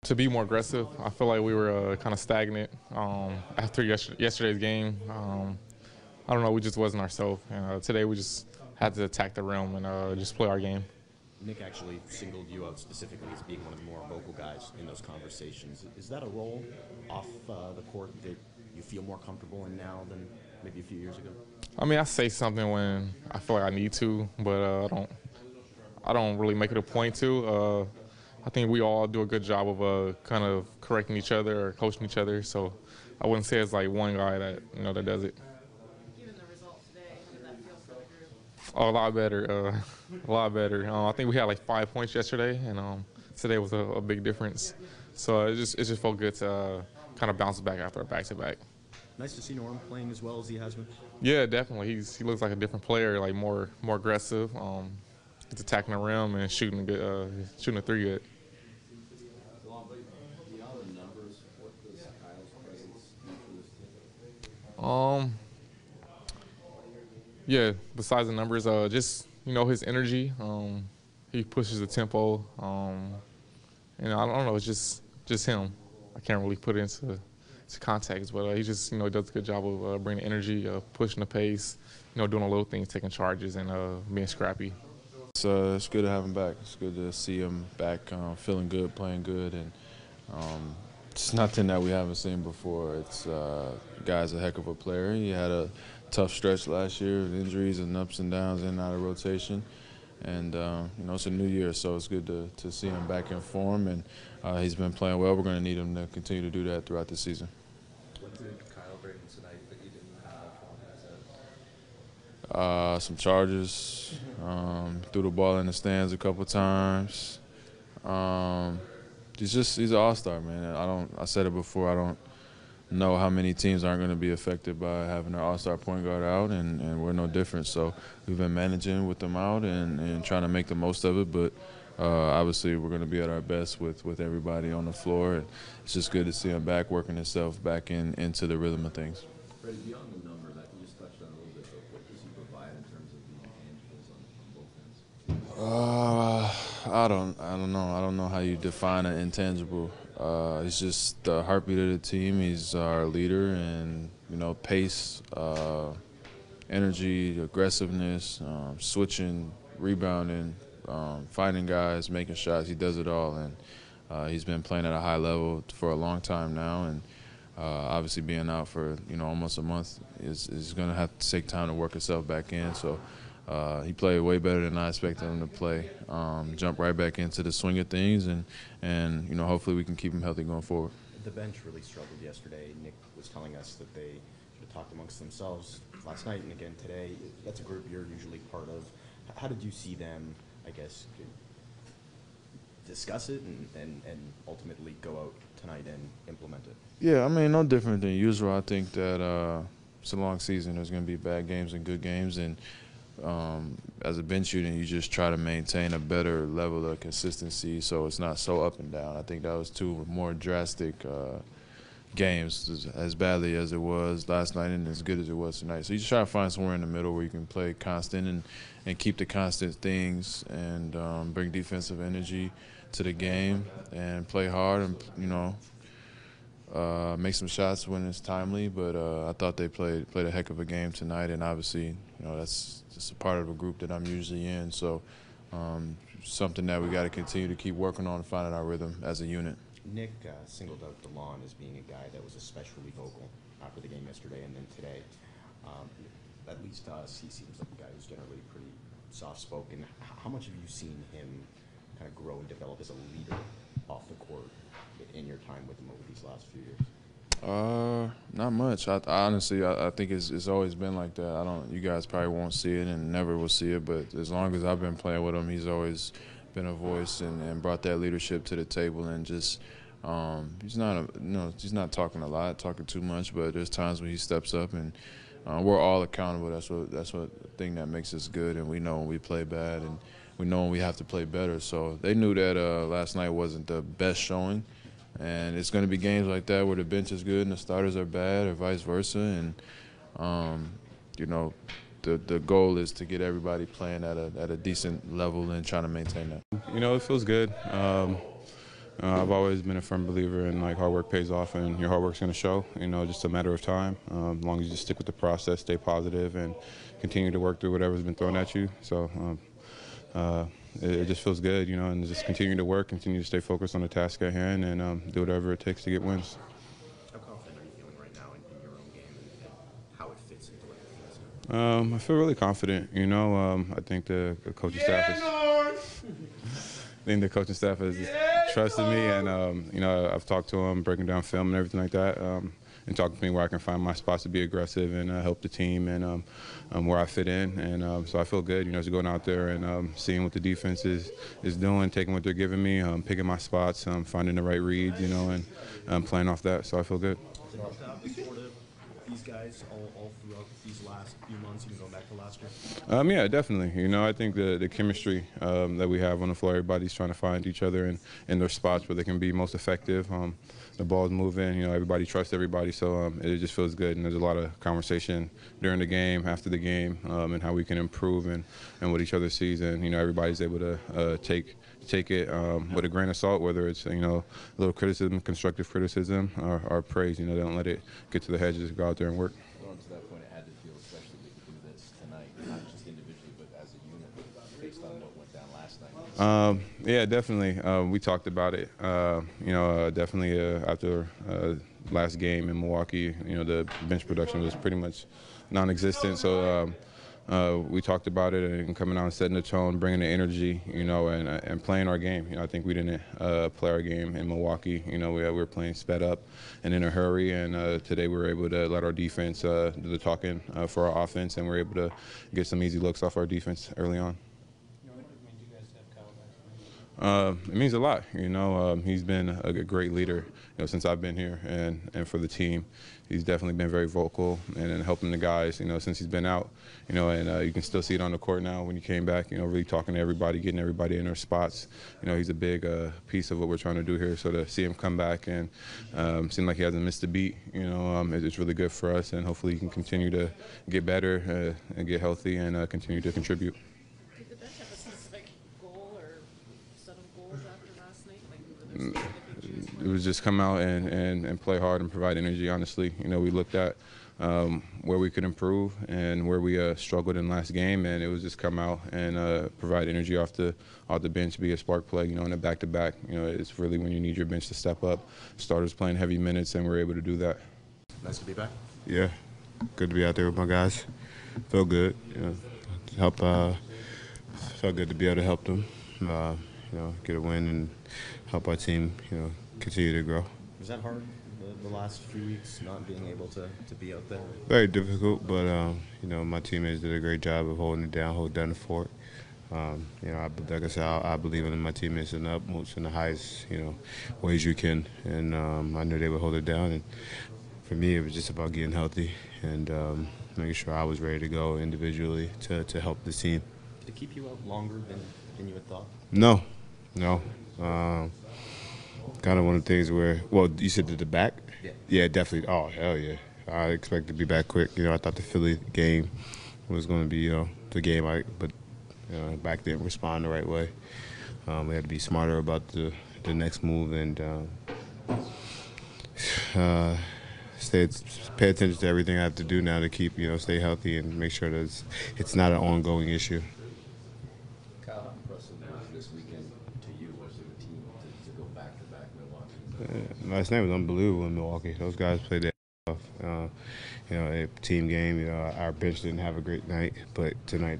To be more aggressive. I feel like we were kind of stagnant after yesterday's game. I don't know, we just wasn't ourselves. Today we just had to attack the rim and just play our game. Nick actually singled you out specifically as being one of the more vocal guys in those conversations. Is that a role off the court that you feel more comfortable in now than maybe a few years ago? I mean, I say something when I feel like I need to, but I don't really make it a point to. I think we all do a good job of kind of correcting each other or coaching each other. So I wouldn't say it's like one guy that that does it. Given the result today, how did that feel for the group? Oh, a lot better. A lot better. I think we had like 5 points yesterday, and today was a big difference. So it just felt good to kind of bounce back after a back-to-back. Nice to see Norm playing as well as he has been. Yeah, definitely. He looks like a different player, like more aggressive. He's attacking the rim and shooting a three good. Beyond the numbers, what does Kyle's presence mean for this team? Yeah, besides the numbers, just his energy. He pushes the tempo. And I don't know, it's just him. I can't really put it into context, but he just does a good job of bringing energy, pushing the pace, doing the little things, taking charges, and being scrappy. It's good to have him back. It's good to see him back, feeling good, playing good, and it's nothing that we haven't seen before. It's guy's a heck of a player. He had a tough stretch last year with injuries and ups and downs in and out of rotation. And, it's a new year, so it's good to see him back in form. And he's been playing well. We're going to need him to continue to do that throughout the season. What did Kyle bring tonight that you didn't have? Some charges, threw the ball in the stands a couple times. He's an all-star, man. I said it before, I don't know how many teams aren't going to be affected by having their all-star point guard out, and we're no different. So we've been managing with them out and trying to make the most of it, but obviously we're going to be at our best with everybody on the floor, and it's just good to see him back working himself back into the rhythm of things. Freddie, beyond the number that you just touched on a little bit, but what does he provide in terms of the intangibles on both ends? I don't know. I don't know how you define an intangible. He's just the heartbeat of the team. He's our leader, and pace, energy, aggressiveness, switching, rebounding, finding guys, making shots. He does it all, and he's been playing at a high level for a long time now. And obviously, being out for almost a month is going to have to take time to work himself back in. So. He played way better than I expected him to play. Jump right back into the swing of things, and hopefully we can keep him healthy going forward. The bench really struggled yesterday. Nick was telling us that they should have talked amongst themselves last night and again today. That's a group you're usually part of. How did you see them, I guess, discuss it and ultimately go out tonight and implement it? Yeah, no different than usual. I think that it's a long season. There's going to be bad games and good games, and as a bench unit, you just try to maintain a better level of consistency so it's not so up and down. I think that was two more drastic games, as badly as it was last night and as good as it was tonight. So you just try to find somewhere in the middle where you can play constant and keep the constant things and bring defensive energy to the game and play hard and, make some shots when it's timely. But I thought they played a heck of a game tonight, and obviously, that's just a part of a group that I'm usually in. So something that we got to continue to keep working on and finding our rhythm as a unit. Nick singled out Delon as being a guy that was especially vocal after the game yesterday and then today. At least to us, he seems like a guy who's generally pretty soft-spoken. How much have you seen him kind of grow and develop as a leader off the court in your time with him over these last few years? Not much. I think it's always been like that. You guys probably won't see it and never will see it, but as long as I've been playing with him, he's always been a voice and brought that leadership to the table, and just he's not talking too much, but there's times when he steps up, and we're all accountable. That's what the thing that makes us good, and we know when we play bad, and we know when we have to play better. So they knew that last night wasn't the best showing. And it's going to be games like that where the bench is good and the starters are bad, or vice versa. And the goal is to get everybody playing at a decent level and trying to maintain that. It feels good. I've always been a firm believer in like hard work pays off, and your hard work's going to show. Just a matter of time. As long as you just stick with the process, stay positive, and continue to work through whatever's been thrown at you. So it just feels good, and just continue to work, continue to stay focused on the task at hand, and do whatever it takes to get wins. How confident are you feeling right now in your own game and how it fits into what it feels? I feel really confident. I think the coaching staff is. I think the coaching staff has trusted me, and I've talked to them, breaking down film and everything like that, and talking to me where I can find my spots to be aggressive and help the team, and where I fit in. And so I feel good, just going out there and seeing what the defense is doing, taking what they're giving me, picking my spots, finding the right reads, and playing off that. So I feel good. Is it hard to have the sort of these guys all throughout these last few months, even going back to last year? Yeah, definitely. I think the chemistry that we have on the floor, everybody's trying to find each other in their spots where they can be most effective. The ball's moving, everybody trusts everybody, so it just feels good. And there's a lot of conversation during the game, after the game, and how we can improve and what each other sees. And, everybody's able to take it with a grain of salt, whether it's, a little criticism, constructive criticism, or praise. They don't let it get to the head, just go out there and work. Going to that point, it had to feel special to do this tonight, not just individually, but as a unit, based on what went down last night. Yeah, definitely. We talked about it. Definitely after last game in Milwaukee, the bench production was pretty much non-existent. So we talked about it and coming out and setting the tone, bringing the energy, and playing our game. I think we didn't play our game in Milwaukee. We were playing sped up and in a hurry, and today we were able to let our defense do the talking for our offense, and we were able to get some easy looks off our defense early on. It means a lot. He's been a great leader, since I've been here, and for the team. He's definitely been very vocal and helping the guys, since he's been out, and you can still see it on the court now when he came back, really talking to everybody, getting everybody in their spots. He's a big piece of what we're trying to do here. So to see him come back and seem like he hasn't missed a beat, it's really good for us, and hopefully he can continue to get better and get healthy and continue to contribute. Did the bench have a specific goal or set of goals after last night? Like, were there specific issues? It was just come out and play hard and provide energy, honestly. We looked at where we could improve and where we struggled in last game, and it was just come out and provide energy off the bench, be a spark play, in a back-to-back. It's really when you need your bench to step up. Starters playing heavy minutes, and we're able to do that. Nice to be back. Yeah, good to be out there with my guys. Felt good, felt good to be able to help them, get a win and help our team, continue to grow. Was that hard, the last few weeks, not being able to be out there? Very difficult, but, my teammates did a great job of holding it down, holding down the fort. Like I said, I believe in my teammates in the utmost and the highest, ways you can. And I knew they would hold it down. And for me, it was just about getting healthy and making sure I was ready to go individually to help the team. Did it keep you out longer than you had thought? No. Kind of one of the things where, well, you said the back? Yeah. Yeah, definitely. Oh, hell yeah. I expect to be back quick. I thought the Philly game was going to be, the game, but back didn't respond the right way. We had to be smarter about the next move and pay attention to everything I have to do now to keep, stay healthy and make sure that it's not an ongoing issue. Kyle, how impressive was this weekend to you as a team to go back-to-back Milwaukee? Last night was unbelievable in Milwaukee. Those guys played their off. A team game. Our bench didn't have a great night, but tonight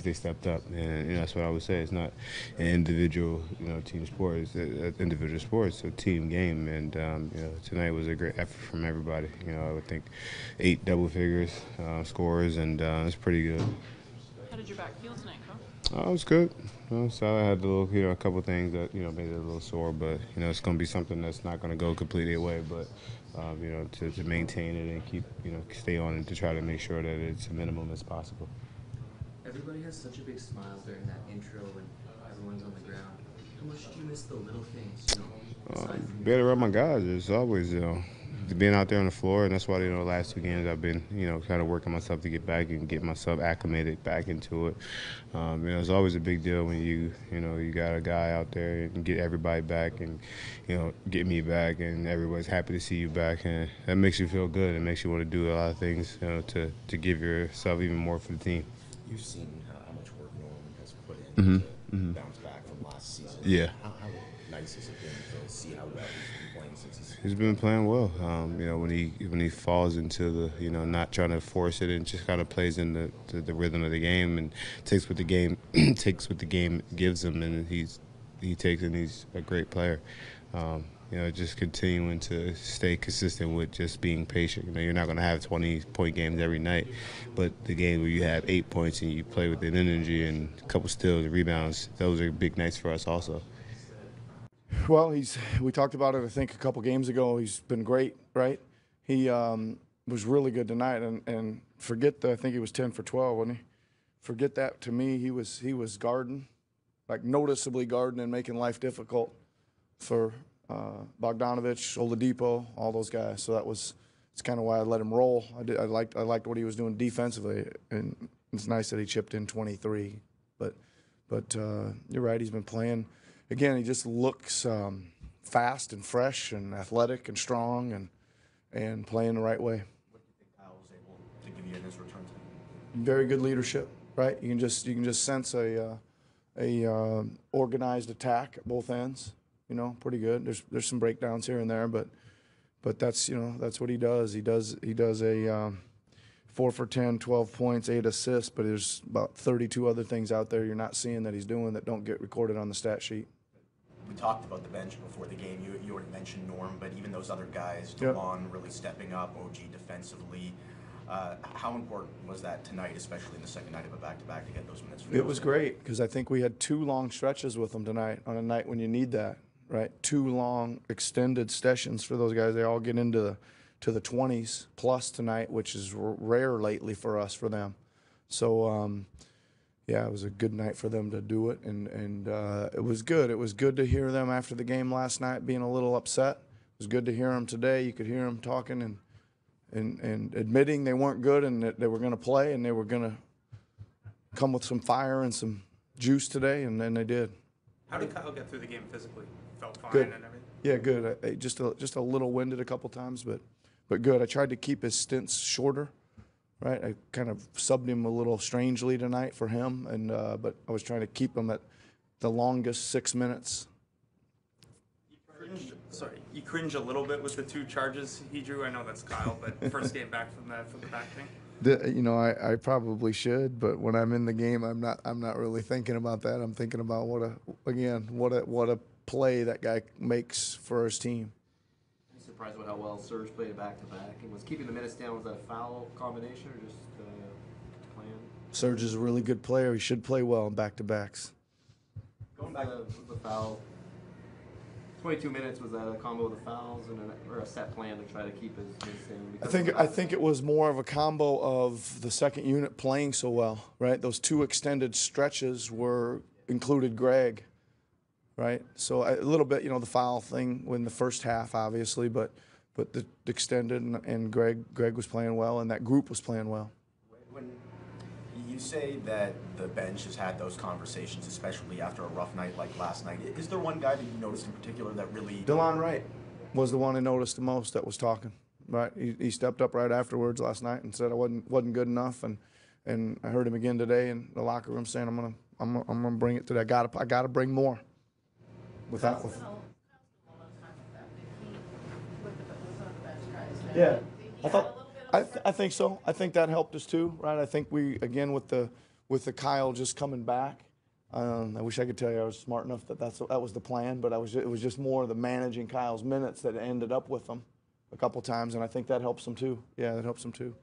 they stepped up, and that's what I would say. It's not an individual, team sport. It's an individual sport. It's a team game, and tonight was a great effort from everybody. I would think 8 double figures scores, and it's pretty good. How did your back feel tonight, Carl? It was good. So I had a couple things that made it a little sore, but it's going to be something that's not going to go completely away. But to maintain it and keep stay on it to try to make sure that it's a minimum as possible. Everybody has such a big smile during that intro when everyone's on the ground. How much do you miss the little things? Being around my guys is always being out there on the floor, and that's why the last 2 games I've been kind of working myself to get back and get myself acclimated back into it. It's always a big deal when you got a guy out there and get everybody back and get me back, and everybody's happy to see you back, and that makes you feel good. It makes you want to do a lot of things to give yourself even more for the team. You've seen how much work Norman has put in to bounce back from last season. Yeah. How nice has it been to see how well he's been playing since He's been playing well. When he falls into the not trying to force it and just kind of plays in the rhythm of the game and takes what the game gives him, and he takes it, and he's a great player. Just continuing to stay consistent with just being patient. You're not going to have 20-point games every night, but the game where you have 8 points and you play with an energy and a couple steals and rebounds, those are big nights for us also. Well, we talked about it, I think, a couple games ago. He's been great, right? He was really good tonight, and forget I think he was 10 for 12, wasn't he? Forget that. To me, he was guarding, like noticeably guarding and making life difficult for Bogdanovich, Oladipo, all those guys. So it's kind of why I let him roll. I liked what he was doing defensively, and it's nice that he chipped in 23. But you're right, he's been playing. Again, he just looks fast and fresh and athletic and strong and playing the right way. What do you think Powell was able to give you in his return time? Very good leadership, right? You can just sense a organized attack at both ends. Pretty good. There's some breakdowns here and there, but that's that's what he does. He does a 4 for 10, 12 points, 8 assists, but there's about 32 other things out there you're not seeing that he's doing that don't get recorded on the stat sheet. We talked about the bench before the game. You already mentioned Norm, but even those other guys, Delon really stepping up, OG defensively. How important was that tonight, especially in the second night of a back-to-back, to get those minutes? It was great because I think we had 2 long stretches with them tonight on a night when you need that, right? 2 long extended sessions for those guys. They all get into the 20s plus tonight, which is rare lately for them. So, yeah, it was a good night for them to do it, and it was good. It was good to hear them after the game last night being a little upset. It was good to hear them today. You could hear them talking and admitting they weren't good and that they were going to play and they were going to come with some fire and some juice today, and then they did. How did Kyle get through the game physically? Felt fine Good. and everything? Yeah, good. Just a little winded a couple times, but good. I tried to keep his stints shorter. Right, I kind of subbed him a little strangely tonight for him, and but I was trying to keep him at the longest 6 minutes. You cringe a little bit with the 2 charges he drew. I know that's Kyle, but first game back from the back thing. I probably should, but when I'm in the game, I'm not really thinking about that. I'm thinking about what a play that guy makes for his team. Surprised with how well Serge played back-to-back, and was keeping the minutes down. Was that a foul combination or just plan? Serge is a really good player. He should play well in back-to-backs. Going back to the foul, 22 minutes, was that a combo of the fouls or a set plan to try to keep his minutes in? I think it was more of a combo of the second unit playing so well, right? Those 2 extended stretches included Greg. Right, so a little bit, the foul thing in the first half, obviously, but the extended and Greg was playing well, and that group was playing well. When you say that the bench has had those conversations, especially after a rough night like last night, is there one guy that you noticed in particular that really? Delon Wright was the one I noticed the most that was talking. Right, he stepped up right afterwards last night and said I wasn't good enough, and I heard him again today in the locker room saying I'm gonna bring it today. I gotta bring more. Yeah, I think so. I think that helped us too, right? I think we again with the Kyle just coming back. I wish I could tell you I was smart enough that was the plan, but it was just more the managing Kyle's minutes that ended up with him a couple times, and I think that helps him too. Yeah, that helps him too.